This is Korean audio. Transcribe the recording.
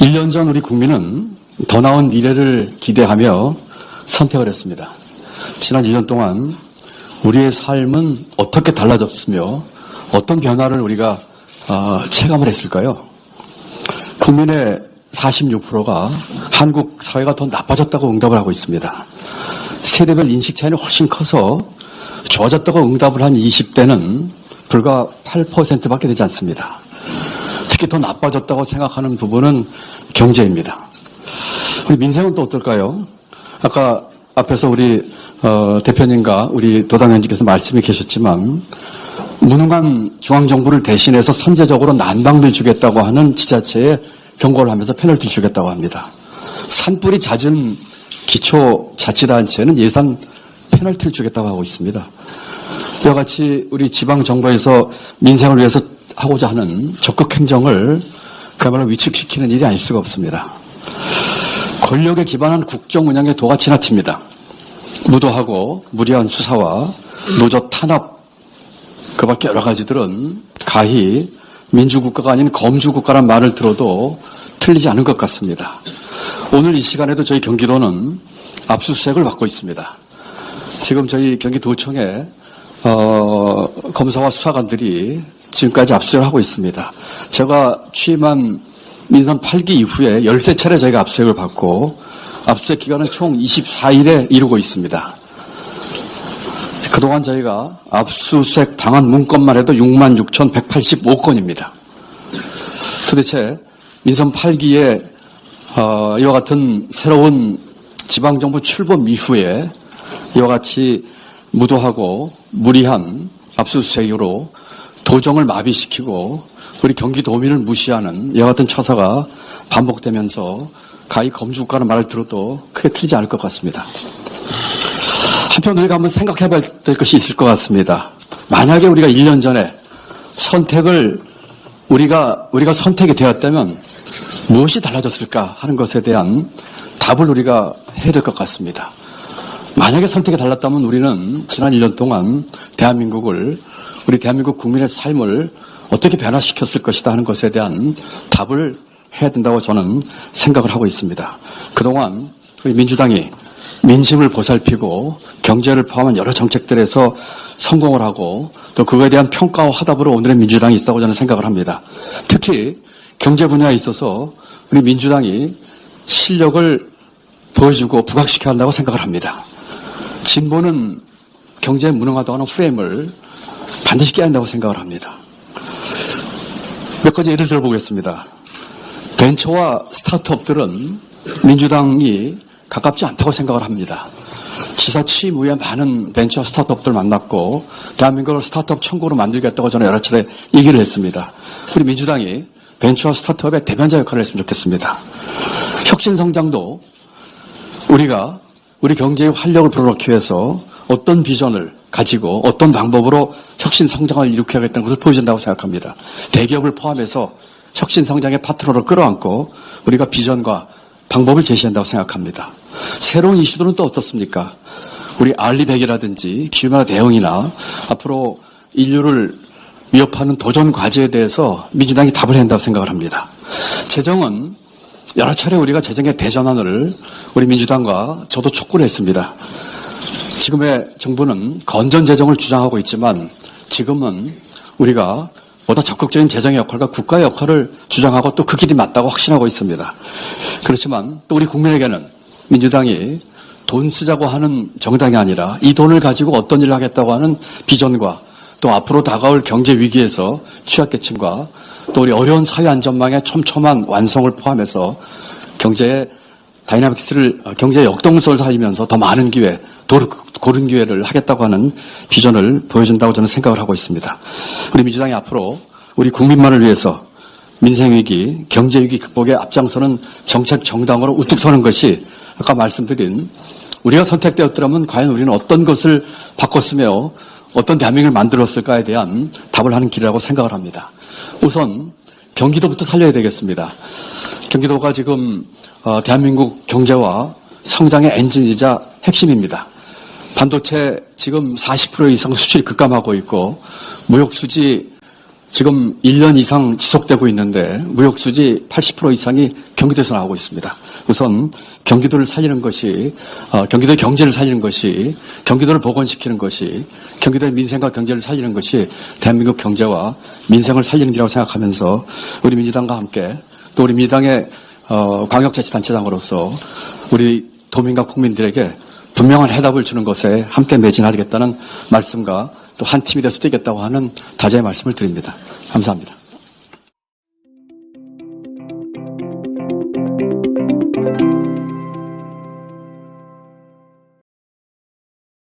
1년 전 우리 국민은 더 나은 미래를 기대하며 선택을 했습니다. 지난 1년 동안 우리의 삶은 어떻게 달라졌으며 어떤 변화를 우리가 체감을 했을까요? 국민의 46%가 한국 사회가 더 나빠졌다고 응답을 하고 있습니다. 세대별 인식 차이는 훨씬 커서 좋아졌다고 응답을 한 20대는 불과 8%밖에 되지 않습니다. 특히 더 나빠졌다고 생각하는 부분은 경제입니다. 우리 민생은 또 어떨까요? 아까 앞에서 우리 대표님과 우리 도당위원님께서 말씀이 계셨지만 무능한 중앙정부를 대신해서 선제적으로 난방비를 주겠다고 하는 지자체에 경고를 하면서 페널티를 주겠다고 합니다. 산불이 잦은 기초자치단체는 예산 페널티를 주겠다고 하고 있습니다. 이와 같이 우리 지방정부에서 민생을 위해서 하고자 하는 적극 행정을 그야말로 위축시키는 일이 아닐 수가 없습니다. 권력에 기반한 국정 운영의 도가 지나칩니다. 무도하고 무리한 수사와 노조 탄압 그 밖에 여러 가지들은 가히 민주국가가 아닌 검주국가란 말을 들어도 틀리지 않은 것 같습니다. 오늘 이 시간에도 저희 경기도는 압수수색을 받고 있습니다. 지금 저희 경기도청에 검사와 수사관들이 지금까지 압수수색을 하고 있습니다. 제가 취임한 민선 8기 이후에 13차례 저희가 압수수색을 받고 압수수색 기간은 총 24일에 이루고 있습니다. 그동안 저희가 압수수색 당한 문건만 해도 66,185건입니다. 도대체 민선 8기에 이와 같은 새로운 지방정부 출범 이후에 이와 같이 무도하고 무리한 압수수색으로 도정을 마비시키고 우리 경기도민을 무시하는 이와 같은 처사가 반복되면서 가히 검주국가라는 말을 들어도 크게 틀리지 않을 것 같습니다. 한편 우리가 한번 생각해봐야 될 것이 있을 것 같습니다. 만약에 우리가 1년 전에 선택을 우리가 선택이 되었다면 무엇이 달라졌을까 하는 것에 대한 답을 우리가 해야 될 것 같습니다. 만약에 선택이 달랐다면 우리는 지난 1년 동안 우리 대한민국 국민의 삶을 어떻게 변화시켰을 것이다 하는 것에 대한 답을 해야 된다고 저는 생각을 하고 있습니다. 그동안 우리 민주당이 민심을 보살피고 경제를 포함한 여러 정책들에서 성공을 하고 또 그거에 대한 평가와 화답으로 오늘의 민주당이 있다고 저는 생각을 합니다. 특히 경제 분야에 있어서 우리 민주당이 실력을 보여주고 부각시켜야 한다고 생각을 합니다. 진보는 경제에 무능하다고 하는 프레임을 반드시 깨야 한다고 생각을 합니다. 몇 가지 예를 들어보겠습니다. 벤처와 스타트업들은 민주당이 가깝지 않다고 생각을 합니다. 지사 취임 후에 많은 벤처 스타트업들 만났고 대한민국을 스타트업 천국으로 만들겠다고 저는 여러 차례 얘기를 했습니다. 우리 민주당이 벤처 스타트업의 대변자 역할을 했으면 좋겠습니다. 혁신성장도 우리가 우리 경제의 활력을 불어넣기 위해서 어떤 비전을 가지고 어떤 방법으로 혁신성장을 일으켜야겠다는 것을 보여준다고 생각합니다. 대기업을 포함해서 혁신성장의 파트너를 끌어안고 우리가 비전과 방법을 제시한다고 생각합니다. 새로운 이슈들은 또 어떻습니까? 우리 알리백이라든지 기후변화 대응이나 앞으로 인류를 위협하는 도전 과제에 대해서 민주당이 답을 해야 한다고 생각을 합니다. 재정은 여러 차례 우리가 재정의 대전환을 우리 민주당과 저도 촉구를 했습니다. 지금의 정부는 건전재정을 주장하고 있지만 지금은 우리가 보다 적극적인 재정의 역할과 국가의 역할을 주장하고 또 그 길이 맞다고 확신하고 있습니다. 그렇지만 또 우리 국민에게는 민주당이 돈 쓰자고 하는 정당이 아니라 이 돈을 가지고 어떤 일을 하겠다고 하는 비전과 또 앞으로 다가올 경제 위기에서 취약계층과 또 우리 어려운 사회 안전망의 촘촘한 완성을 포함해서 경제의 다이나믹스를 경제의 역동성을 살리면서 더 많은 기회, 고른 기회를 하겠다고 하는 비전을 보여준다고 저는 생각을 하고 있습니다. 우리 민주당이 앞으로 우리 국민만을 위해서 민생위기, 경제위기 극복에 앞장서는 정책 정당으로 우뚝 서는 것이 아까 말씀드린 우리가 선택되었더라면 과연 우리는 어떤 것을 바꿨으며 어떤 대한민국을 만들었을까에 대한 답을 하는 길이라고 생각을 합니다. 우선 경기도부터 살려야 되겠습니다. 경기도가 지금 대한민국 경제와 성장의 엔진이자 핵심입니다. 반도체 지금 40% 이상 수출이 급감하고 있고 무역 수지 지금 1년 이상 지속되고 있는데 무역수지 80% 이상이 경기도에서 나오고 있습니다. 우선 경기도를 살리는 것이 경기도의 경제를 살리는 것이 경기도를 복원시키는 것이 경기도의 민생과 경제를 살리는 것이 대한민국 경제와 민생을 살리는 길이라고 생각하면서 우리 민주당과 함께 또 우리 민주당의 광역자치단체장으로서 우리 도민과 국민들에게 분명한 해답을 주는 것에 함께 매진하겠다는 말씀과 또 한 팀이 돼서 뛰겠다고 하는 다자의 말씀을 드립니다. 감사합니다.